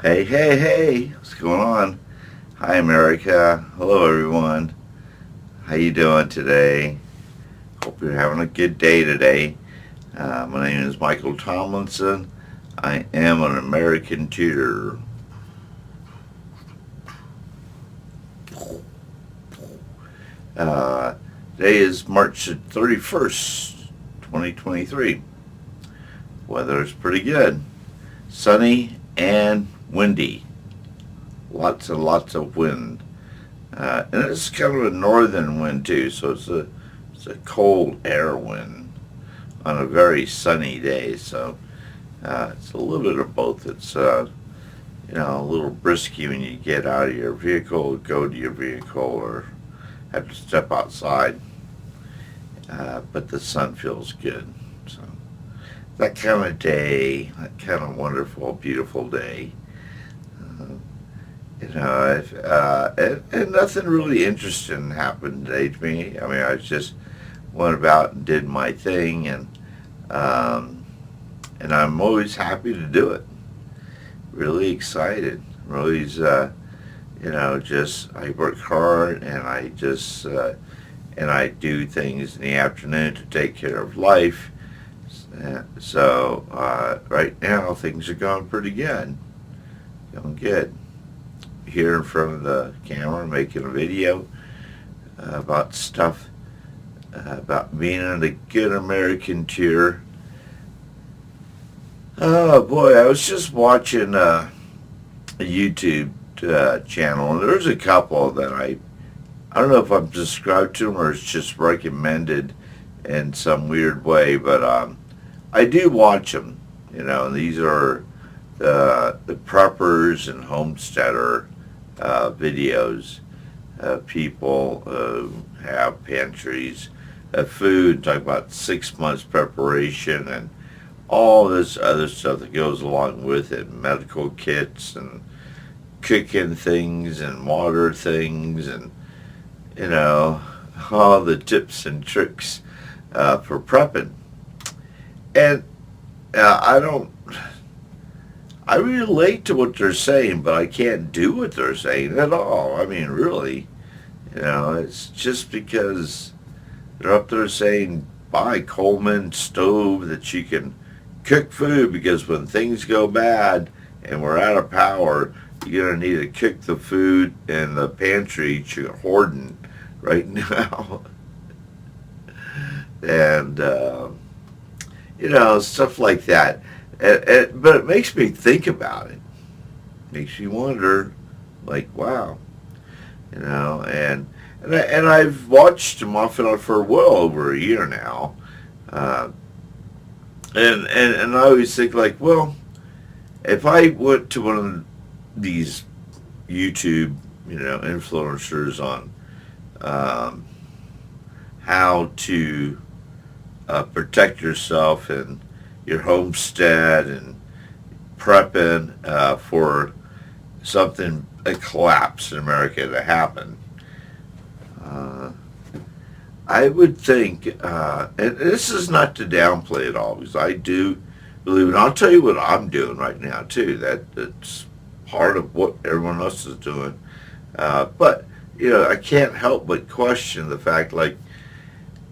Hey, hey, hey, what's going on? Hi, America. Hello, everyone. How you doing today? Hope you're having a good day today. My name is Michael Tomlinson. I am an American tutor. Uh, Today is March 31st, 2023. Weather is pretty good. Sunny and windy. Lots and lots of wind. And it's kind of a northern wind too, so it's a cold air wind on a very sunny day. So it's a little bit of both. It's a little brisky when you get out of your vehicle, go to your vehicle, or have to step outside. But the sun feels good. So that kind of day, that kind of wonderful, beautiful day. Uh, and nothing really interesting happened today to me. I mean, I just went about and did my thing, um, and I'm always happy to do it. Really excited. I'm always, just I work hard, and I do things in the afternoon to take care of life. So right now things are going pretty good. Going good. Here in front of the camera making a video about stuff about being a good Americanteer. Oh boy, I was just watching a YouTube channel, and there's a couple that I don't know if I'm subscribed to them or it's just recommended in some weird way, but I do watch them. And these are the preppers and homesteader videos. People have pantries of food, talk about 6 months preparation and all this other stuff that goes along with it, medical kits and cooking things and water things and you know all the tips and tricks for prepping. And I don't I relate to what they're saying, but I can't do what they're saying at all. I mean, really, it's just because they're up there saying buy Coleman stove that you can cook food because when things go bad and we're out of power, you're gonna need to cook the food in the pantry you're hoarding right now, and stuff like that. But it makes me think about it. Makes me wonder, like, wow, and I've watched them off and on for well over a year now, uh, and I always think like, well, if I went to one of these YouTube, influencers on um, how to protect yourself and your homestead and prepping for something, a collapse in America to happen. Uh, I would think, and this is not to downplay it all, because I do believe, and I'll tell you what I'm doing right now too. That's part of what everyone else is doing. But I can't help but question the fact, like,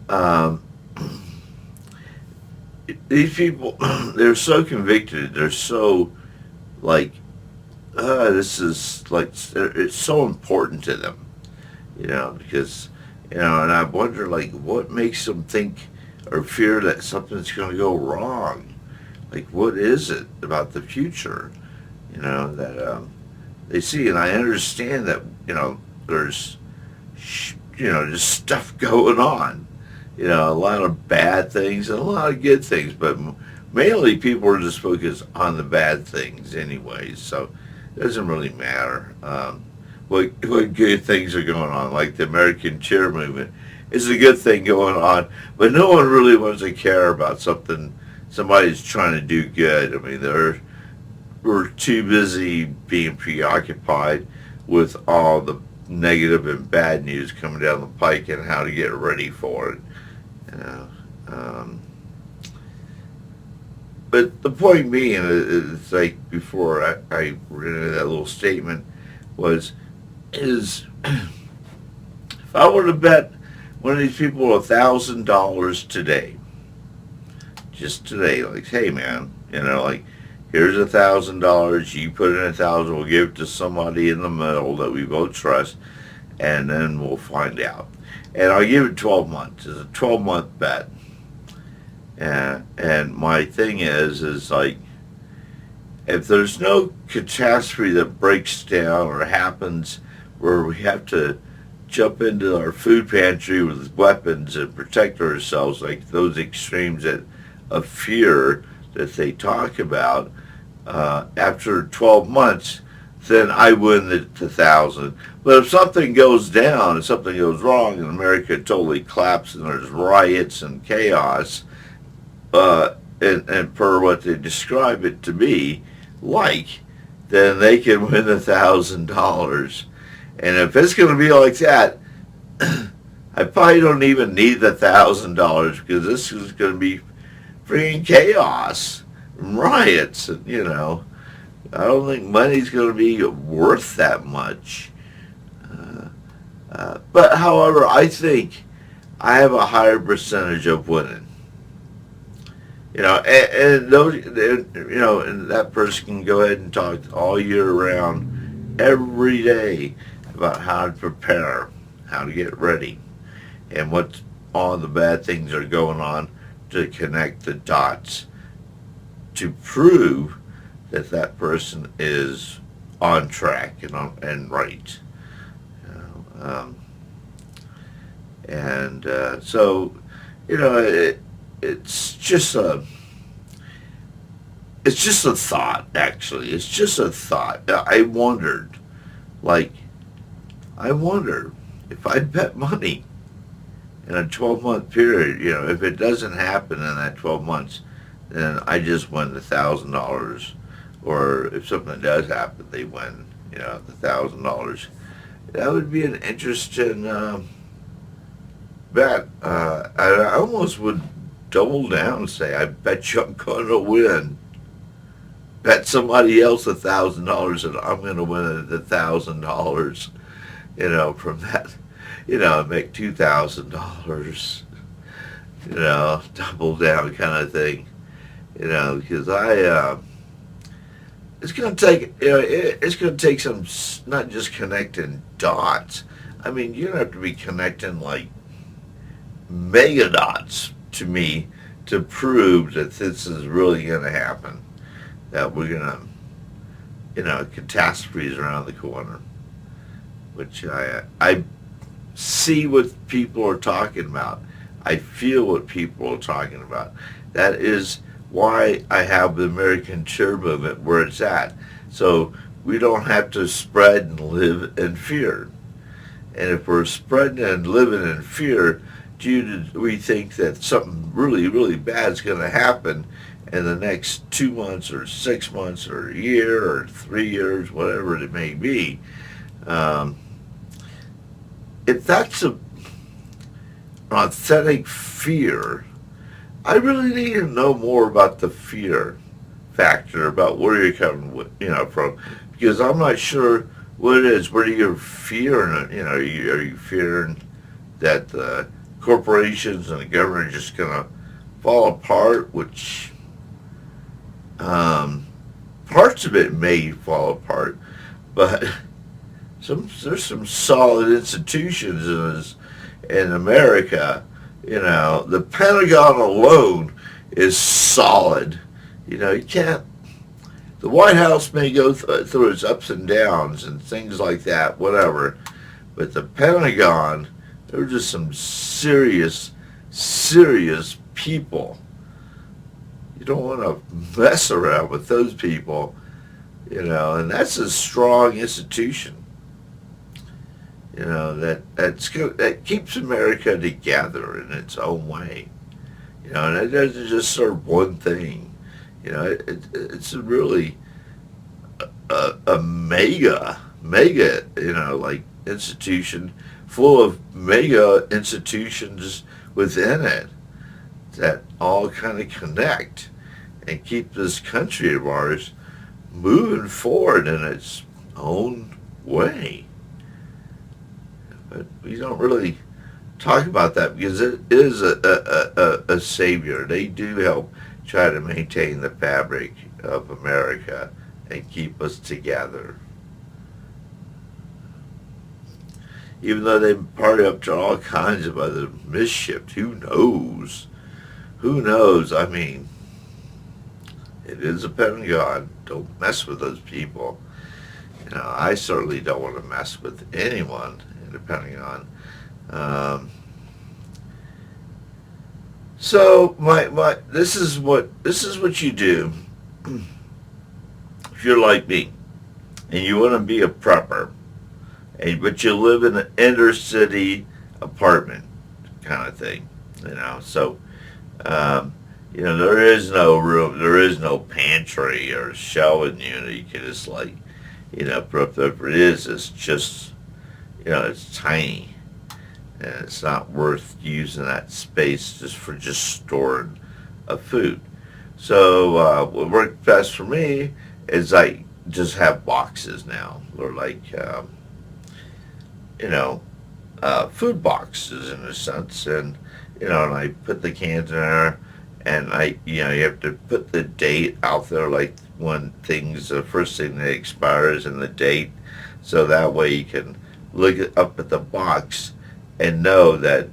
um, these people, they're so convicted. They're so like, this is like, it's so important to them, because, and I wonder, like, what makes them think or fear that something's going to go wrong? Like, what is it about the future, that they see? And I understand that, there's, just stuff going on, a lot of bad things and a lot of good things, but mainly people are just focused on the bad things anyways, so it doesn't really matter. What good things are going on, like the American cheer movement is a good thing going on, but no one really wants to care about somebody's trying to do good. I mean, we're too busy being preoccupied with all the negative and bad news coming down the pike and how to get ready for it. You know, um, but the point being, it's like before I read into that little statement was, is if I were to bet one of these people $1,000 today, just today, like, hey man, like, here's $1,000, you put in 1,000, we'll give it to somebody in the middle that we both trust, and then we'll find out. And I'll give it 12 months. It's a 12-month bet. And my thing is like, if there's no catastrophe that breaks down or happens where we have to jump into our food pantry with weapons and protect ourselves, like those extremes of fear that they talk about, after 12 months, then I win the 1,000. But if something goes down and something goes wrong and America totally collapses and there's riots and chaos, and per what they describe it to be like, then they can win $1,000. And if it's going to be like that, I probably don't even need the $1,000 because this is going to be freaking chaos, and riots, and I don't think money's going to be worth that much. But however, I think I have a higher percentage of winning. And those, and that person can go ahead and talk all year round, every day, about how to prepare, how to get ready, and what all the bad things are going on, to connect the dots, to prove that that person is on track and right. So, it's just a thought, actually. It's just a thought. I wonder if I bet money in a 12-month period, if it doesn't happen in that 12 months, then I just win $1,000. Or if something does happen, they win, $1,000. That would be an interesting bet. I almost would double down and say, I bet you I'm going to win. Bet somebody else $1,000 and I'm going to win $1,000, from that, make $2,000, double down kind of thing, because it's going to take, it's going to take some, not just connecting dots. I mean, you don't have to be connecting like mega dots to me to prove that this is really going to happen, that we're going to, catastrophes around the corner, which I see what people are talking about. I feel what people are talking about. That is why I have the Americanteer movement where it's at. So we don't have to spread and live in fear. And if we're spreading and living in fear, we think that something really, really bad is going to happen in the next 2 months or 6 months or a year or 3 years, whatever it may be. If that's an authentic fear, I really need to know more about the fear factor, about where you're coming from, because I'm not sure what it is. Where you're fearing, are you fearing that the corporations and the government are just going to fall apart, which parts of it may fall apart, but there's some solid institutions in America. The Pentagon alone is solid. You can't. The White House may go through its ups and downs and things like that, whatever, but the Pentagon, there are just some serious people. You don't want to mess around with those people, and that's a strong institution. That keeps America together in its own way. And it doesn't just serve one thing. It's really a mega, like institution full of mega institutions within it that all kind of connect. and keep this country of ours moving forward in its own way. But we don't really talk about that because it is a savior. They do help try to maintain the fabric of America and keep us together. Even though they party up to all kinds of other mischief, who knows? Who knows? I mean, it is a Pentagon. Don't mess with those people. You know, I certainly don't want to mess with anyone in the Pentagon. So this is what you do if you're like me and you want to be a prepper, but you live in an inner city apartment kind of thing, you know. So you know, there is no room, there is no pantry or shelving unit. You can just like, you know, prep it is. It's just, you know, it's tiny. And it's not worth using that space just for storing of food. So what worked best for me is I just have boxes now. They're like, you know, food boxes in a sense. And, you know, and I put the cans in there. And you know, you have to put the date out there, like when things, the first thing that expires and the date. So that way you can look up at the box and know that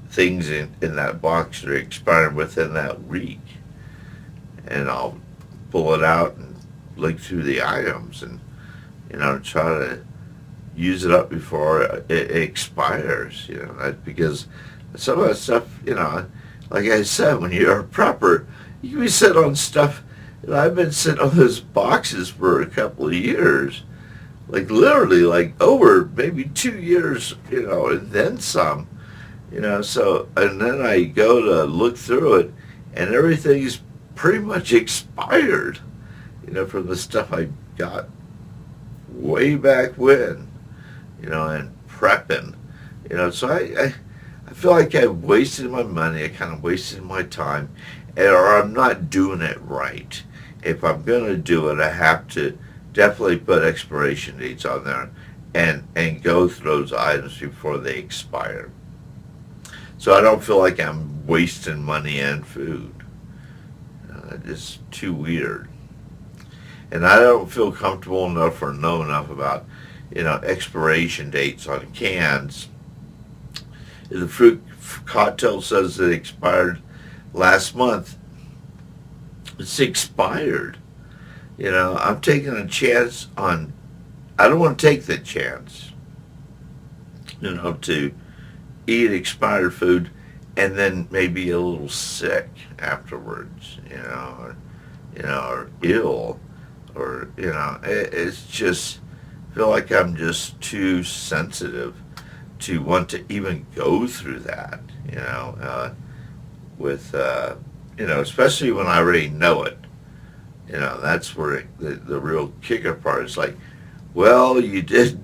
things in that box are expiring within that week. And I'll pull it out and look through the items and, you know, try to use it up before it expires, you know, because some of that stuff, you know, like I said, when you're a prepper, you can be sitting on stuff. You know, I've been sitting on those boxes for a couple of years, like literally like over maybe 2 years, you know, and then some, you know. So, and then I go to look through it and everything's pretty much expired, you know, from the stuff I got way back when, you know, and prepping, you know. So I feel like I've wasted my money, I kind of wasted my time, or I'm not doing it right. If I'm going to do it, I have to definitely put expiration dates on there and go through those items before they expire. So I don't feel like I'm wasting money and food. It's too weird. And I don't feel comfortable enough or know enough about, you know, expiration dates on cans. If the fruit cocktail says it expired last month, it's expired. You know, I'm taking a chance on, I don't want to take the chance, you know, to eat expired food and then maybe a little sick afterwards, or ill, or, you know, it's just, I feel like I'm just too sensitive to want to even go through that, you know, you know, especially when I already know it. You know, that's where the real kicker part is like, well, you did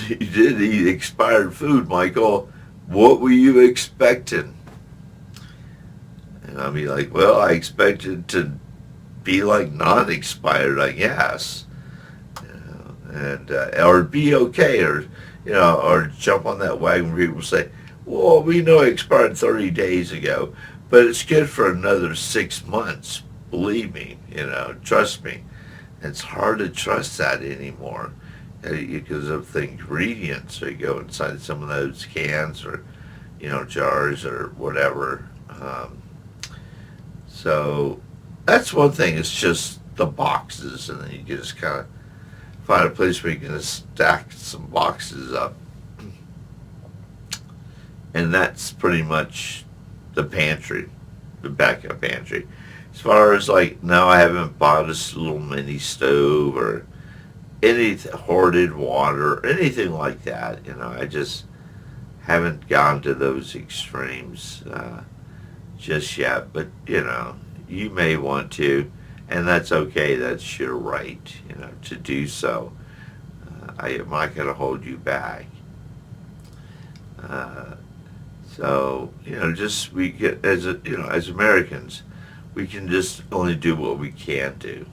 eat expired food, Michael. What were you expecting? And I'll be like, well, I expected to be like non-expired, I guess, you know, and or be okay, or, you know, or jump on that wagon where people say, well, we know it expired 30 days ago, but it's good for another 6 months. Believe me, you know, trust me. It's hard to trust that anymore because of the ingredients that go inside some of those cans or, you know, jars or whatever. So that's one thing. It's just the boxes, and then you can just kind of find a place where you can just stack some boxes up. And that's pretty much the pantry, the backup pantry. As far as like, no, I haven't bought this little mini stove or any hoarded water or anything like that. You know, I just haven't gone to those extremes just yet. But, you know, you may want to, and that's okay. That's your right, you know, to do so. I am not going to hold you back. So, you know, just we get, as Americans, We can just only do what we can do.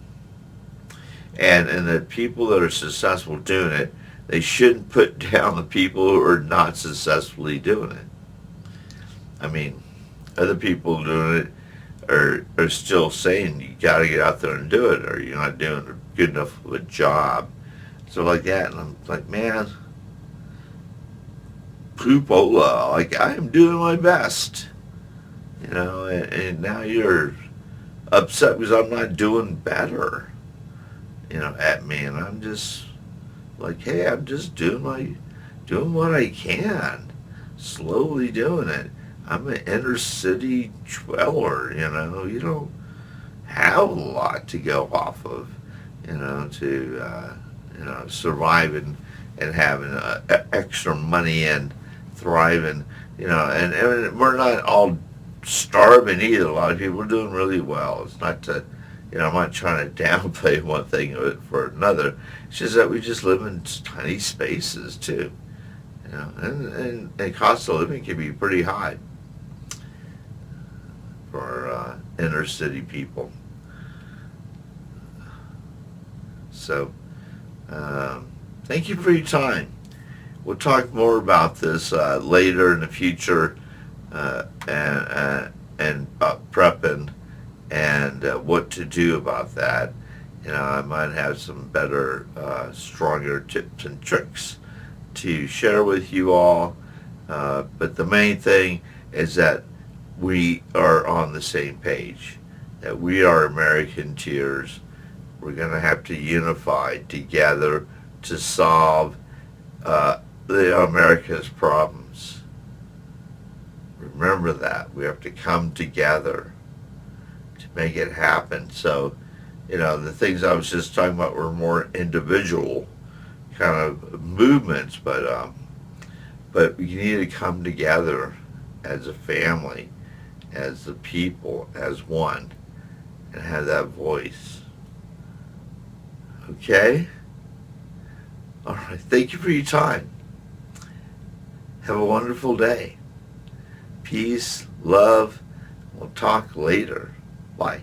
And the people that are successful doing it, they shouldn't put down the people who are not successfully doing it. I mean, other people doing it are still saying you got to get out there and do it, or you're not doing a good enough of a job. So like that, and I'm like, man, poopola, like I am doing my best, and now you're upset because I'm not doing better, at me, and I'm just like, hey, I'm just doing what I can, slowly doing it. I'm an inner city dweller, you don't have a lot to go off of, to survive and having extra money and thriving, and we're not all starving either. A lot of people are doing really well. It's not to, I'm not trying to downplay one thing for another. It's just that we just live in tiny spaces too, and cost of living can be pretty high for inner city people. So, thank you for your time. We'll talk more about this later in the future, and about prepping and what to do about that. I might have some better, stronger tips and tricks to share with you all. But the main thing is that we are on the same page, that we are Americanteers. We're going to have to unify together to solve America's problems. Remember that. We have to come together to make it happen. So, the things I was just talking about were more individual kind of movements, but we need to come together as a family, as the people, as one, and have that voice. Okay? All right. Thank you for your time. Have a wonderful day. Peace, love. We'll talk later. Bye.